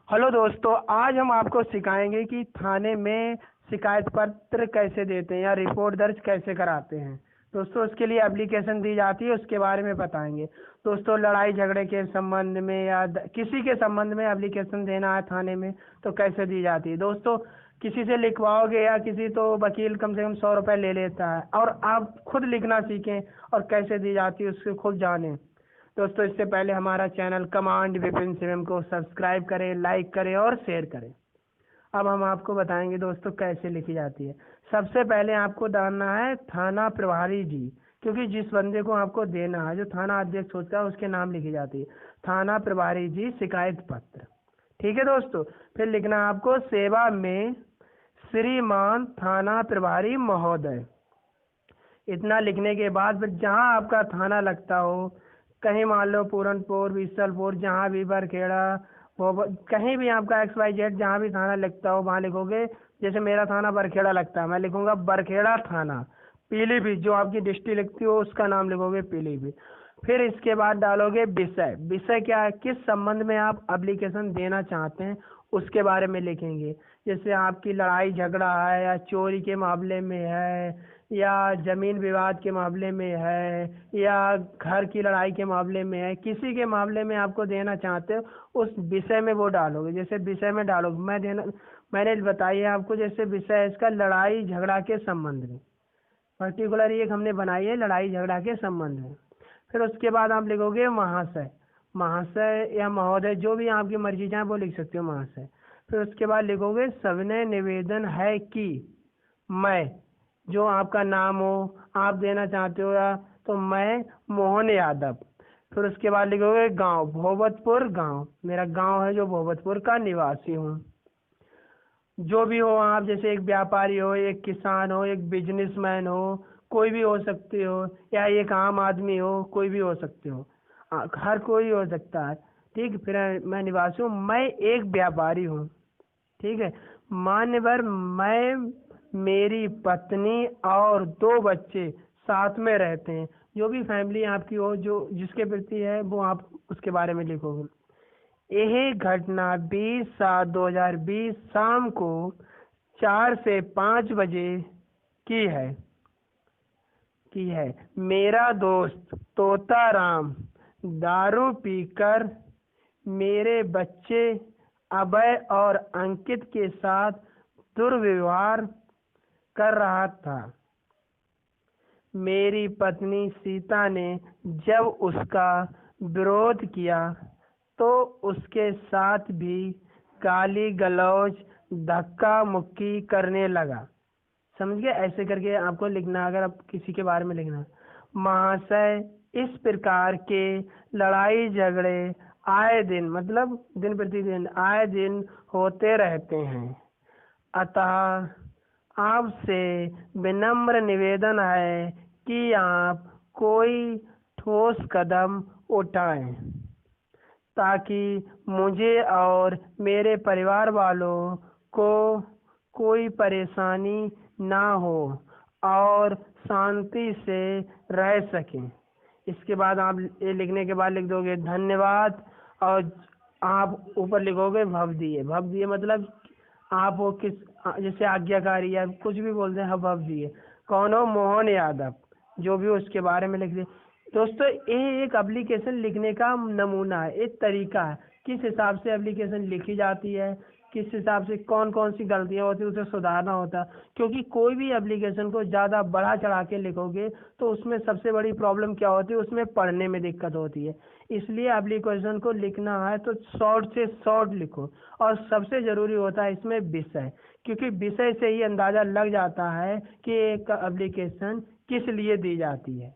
Hello दोस्तों, आज हम आपको सिखाएंगे कि थाने में शिकायत पत्र कैसे देते हैं या रिपोर्ट दर्ज कैसे कराते हैं। दोस्तों, उसके लिए एप्लीकेशन दी जाती है, उसके बारे में बताएंगे। दोस्तों, लड़ाई झगड़े के संबंध में या किसी के संबंध में एप्लीकेशन देना है थाने में तो कैसे दी जाती है। दोस्तों, किसी से लिखवाओगे या किसी तो वकील कम से कम 100 रुपये ले लेता है, और आप खुद लिखना सीखें और कैसे दी जाती है उसको खुद जानें। दोस्तों, इससे पहले हमारा चैनल कमांड विपिन शिवम को सब्सक्राइब करें, लाइक करें और शेयर करें। अब हम आपको बताएंगे दोस्तों कैसे लिखी जाती है। सबसे पहले आपको डालना है थाना प्रभारी जी, क्योंकि जिस बंदे को आपको देना है, जो थाना अध्यक्ष होता है, उसके नाम लिखी जाती है। थाना प्रभारी जी शिकायत पत्र। ठीक है दोस्तों, फिर लिखना है आपको सेवा में श्रीमान थाना प्रभारी महोदय। इतना लिखने के बाद फिर जहाँ आपका थाना लगता हो, कहीं मान लो पूरनपुर, बीसलपुर, जहाँ भी बरखेड़ा, वो कहीं भी आपका XYZ जहाँ भी थाना लगता हो वहाँ लिखोगे। जैसे मेरा थाना बरखेड़ा लगता है, मैं लिखूंगा बरखेड़ा थाना। पीलीभीत जो आपकी डिस्ट्रिक्ट लगती हो उसका नाम लिखोगे पीलीभीत। फिर इसके बाद डालोगे विषय। विषय क्या है, किस संबंध में आप एप्लीकेशन देना चाहते हैं उसके बारे में लिखेंगे। जैसे आपकी लड़ाई झगड़ा है या चोरी के मामले में है या जमीन विवाद के मामले में है या घर की लड़ाई के मामले में है, किसी के मामले में आपको देना चाहते हो उस विषय में वो डालोगे। जैसे विषय में डालोगे, मैंने बताई है आपको, जैसे विषय है इसका लड़ाई झगड़ा के संबंध में। पर्टिकुलर एक हमने बनाई है लड़ाई झगड़ा के संबंध में। फिर उसके बाद आप लिखोगे महाशय। महाशय या महोदय जो भी आपकी मर्जी चाहे वो लिख सकते हो, महाशय। फिर उसके बाद लिखोगे सविनय निवेदन है कि मैं, जो आपका नाम हो, आप देना चाहते हो या तो मैं मोहन यादव। फिर उसके बाद लिखोगे गांव भोबतपुर, गांव मेरा गांव है जो भोबतपुर का निवासी हूँ। जो भी हो आप, जैसे एक व्यापारी हो, एक किसान हो, एक बिजनेसमैन हो, कोई भी हो सकते हो, या एक आम आदमी हो, कोई भी हो सकते हो। हर कोई हो सकता है। ठीक, फिर मैं निवासी हूँ, मैं एक व्यापारी हूँ। ठीक है, मान्यवर मैं, मेरी पत्नी और 2 बच्चे साथ में रहते हैं। जो भी फैमिली आपकी हो, जो जिसके प्रति है वो आप उसके बारे में लिखोगे। यह घटना 20/7/2020 शाम को 4 से 5 बजे की है मेरा दोस्त तोता राम दारू पीकर मेरे बच्चे अभय और अंकित के साथ दुर्व्यवहार कर रहा था। मेरी पत्नी सीता ने जब उसका विरोध किया तो उसके साथ भी गाली गलौज धक्का मुक्की करने लगा। समझ गए? ऐसे करके आपको लिखना, अगर आप किसी के बारे में लिखना। महाशय, इस प्रकार के लड़ाई झगड़े आए दिन, मतलब दिन प्रतिदिन आए दिन होते रहते हैं। अतः आपसे विनम्र निवेदन है कि आप कोई ठोस कदम उठाएं ताकि मुझे और मेरे परिवार वालों को कोई परेशानी ना हो और शांति से रह सकें। इसके बाद आप ये लिखने के बाद लिख दोगे धन्यवाद, और आप ऊपर लिखोगे भवदीय। भवदीय मतलब आप वो किस, जैसे आज्ञाकारी या कुछ भी बोलते हैं, भवदीय। कौन हो? मोहन यादव। जो भी हो उसके बारे में लिख दे। दोस्तों, ये एक एप्लीकेशन लिखने का नमूना है, एक तरीका है किस हिसाब से एप्लीकेशन लिखी जाती है, किस हिसाब से कौन कौन सी गलतियां होती है उसे सुधारना होता है। क्योंकि कोई भी एप्लीकेशन को ज़्यादा बढ़ा चढ़ा के लिखोगे तो उसमें सबसे बड़ी प्रॉब्लम क्या होती है, उसमें पढ़ने में दिक्कत होती है। इसलिए एप्लीकेशन को लिखना है तो शॉर्ट से शॉर्ट लिखो। और सबसे ज़रूरी होता है इसमें विषय, क्योंकि विषय से ही अंदाज़ा लग जाता है कि एक एप्लीकेशन किस लिए दी जाती है।